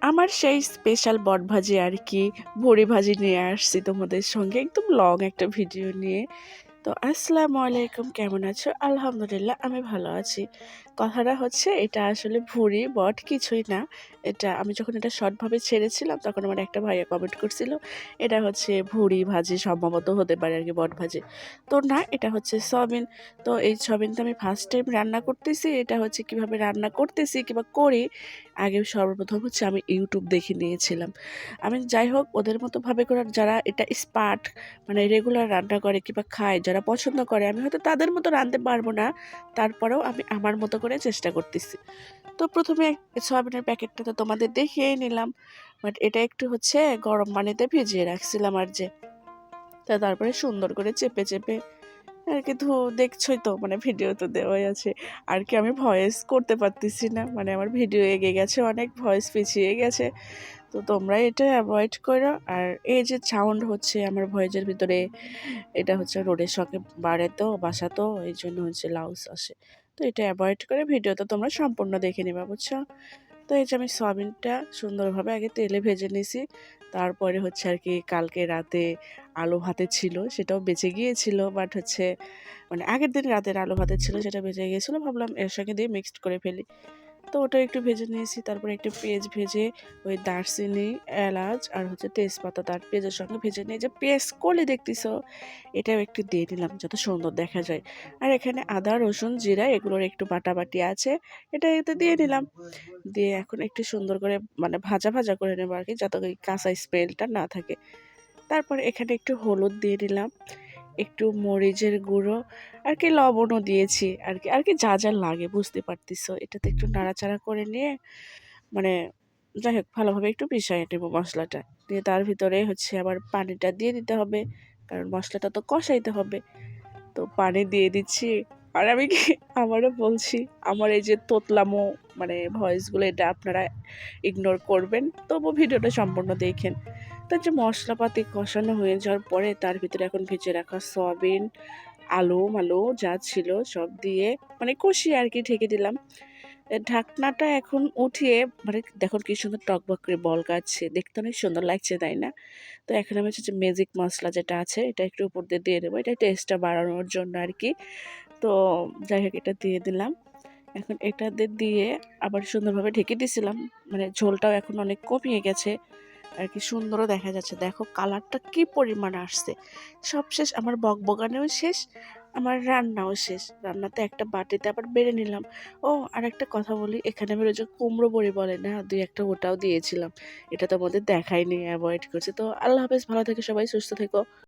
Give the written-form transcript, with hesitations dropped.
আমার সেই স্পেশাল বট ভাজি আর কি, ভুড়ি ভাজি নিয়ে আসছি তোমাদের সঙ্গে একদম লং একটা ভিডিও নিয়ে। তো আসসালামু আলাইকুম, কেমন আছো? আলহামদুলিল্লাহ আমি ভালো আছি। কথাটা হচ্ছে এটা আসলে ভুঁড়ি বট কিছুই না। এটা আমি যখন এটা শর্টভাবে ছেড়েছিলাম তখন আমার একটা ভাইয়া কমেন্ট করছিল এটা হচ্ছে ভুঁড়ি ভাজি সম্ভবত হতে পারে আর কি, বট ভাজি। তো না, এটা হচ্ছে সয়াবিন। তো এই সয়াবিনটা আমি ফার্স্ট টাইম রান্না করতেছি। এটা হচ্ছে কিভাবে রান্না করতেছি কিংবা করি, আগে সর্বপ্রথম হচ্ছে আমি ইউটিউব দেখে নিয়েছিলাম। আমি যাই হোক ওদের মতো ভাবে করে যারা এটা স্পার্ট মানে রেগুলার রান্না করে কিংবা খায়, যারা পছন্দ করে, আমি হয়তো তাদের মতো রাঁধতে পারবো না, তারপরেও আমি আমার মতো করে চেষ্টা করতেছি। তো প্রথমে সয়াবিনের প্যাকেটটা তো তোমাদের দেখিয়েই নিলাম, বাট এটা একটু হচ্ছে গরম পানিতে ভিজিয়ে রাখছিলাম আর যে, তা তারপরে সুন্দর করে চেপে চেপে আর কি দেখছোই তো, মানে ভিডিও তো দেওয়াই আছে আর কি। আমি ভয়েস করতে পারতেছি না, মানে আমার ভিডিও এগিয়ে গেছে অনেক, ভয়েস পিছিয়ে গেছে। তো তোমরা এটা অ্যাভয়েড করো। আর এই যে সাউন্ড হচ্ছে আমার ভয়েসের ভিতরে, এটা হচ্ছে রোডের শখে বাড়ে তো বাসা, তো এই জন্য হচ্ছে লাউস আসে। তো এটা অ্যাভয়েড করে ভিডিওটা তোমরা সম্পূর্ণ দেখে নিবা, বুঝছো? তো এই যে আমি সয়াবিনটা সুন্দরভাবে আগে তেলে ভেজে নিয়েছি। তারপরে হচ্ছে আর কি কালকে রাতে আলু ভাতে ছিল, সেটাও বেঁচে গিয়েছিল, বাট হচ্ছে মানে আগের দিন রাতের আলু ভাতে ছিল, সেটা বেঁচে গিয়েছিল, ভাবলাম এর সঙ্গে দিয়ে মিক্সড করে ফেলি। তো ওটা একটু ভেজে নিয়েছি। তারপরে একটু পেঁয়াজ ভেজে ওই দারচিনি, এলাচ আর হচ্ছে তেজপাতা তার পেঁয়াজের সঙ্গে ভেজে নিয়ে যে পেস্ট করলে দেখতেছো, এটাও একটু দিয়ে দিলাম যাতে সুন্দর দেখা যায়। আর এখানে আদা রসুন জিরা এগুলোর একটু বাটাবাটি আছে, এটা এতে দিয়ে দিলাম। দিয়ে এখন একটু সুন্দর করে মানে ভাজা ভাজা করে নেবো আর কি, যাতে ওই কাঁচা স্মেলটা না থাকে। তারপরে এখানে একটু হলুদ দিয়ে দিলাম, একটু মরিচের গুঁড়ো আর কি, লবণও দিয়েছি আর কি, যা যা লাগে বুঝতে পারতেছো। এটাতে একটু নাড়াচাড়া করে নিয়ে মানে যাই হোক ভালোভাবে একটু মিশিয়ে নেবো মশলাটা। দিয়ে তার ভিতরে হচ্ছে আবার পানিটা দিয়ে দিতে হবে, কারণ মশলাটা তো কষাইতে হবে। তো পানি দিয়ে দিচ্ছি। আর আমি কি আমারও বলছি, আমার এই যে তোতলামো মানে ভয়েসগুলো, এটা আপনারা ইগনোর করবেন, তবু ভিডিওটা সম্পূর্ণ দেখেন। তো যে মশলাপাতি কষানো হয়ে যাওয়ার পরে তার ভিতরে এখন ভেজে রাখা সয়াবিন, আলু মালু যা ছিল সব দিয়ে মানে কষিয়ে আর কি ঢেকে দিলাম। ঢাকনাটা এখন উঠিয়ে মানে দেখুন কি সুন্দর টকবক করে বল কাচ্ছে, দেখতে অনেক সুন্দর লাগছে, তাই না? তো এখন আমি হচ্ছে যে ম্যাজিক মশলা যেটা আছে এটা একটু উপর দিয়ে দিয়ে দেবো, এটা টেস্টটা বাড়ানোর জন্য আর কি। তো যাই হোক এটা দিয়ে দিলাম। এখন এটাতে দিয়ে আবার সুন্দরভাবে ঢেকে দিয়েছিলাম, মানে ঝোলটাও এখন অনেক কমিয়ে গেছে আর কি, সুন্দরও দেখা যাচ্ছে। দেখো কালারটা কি পরিমাণ আসছে। সব শেষ, আমার বকবকানিও শেষ, আমার রান্নাও শেষ। রান্নাতে একটা বাটিতে আবার বেড়ে নিলাম। ও আর একটা কথা বলি, এখানে আমি ওই যে কুমড়ো বড়ি বলে না, দুই একটা ওটাও দিয়েছিলাম। এটা তো আমাদের দেখাই নেই, অ্যাভয়েড করছে। তো আল্লাহ হাফেজ, ভালো থেকে সবাই, সুস্থ থেকো।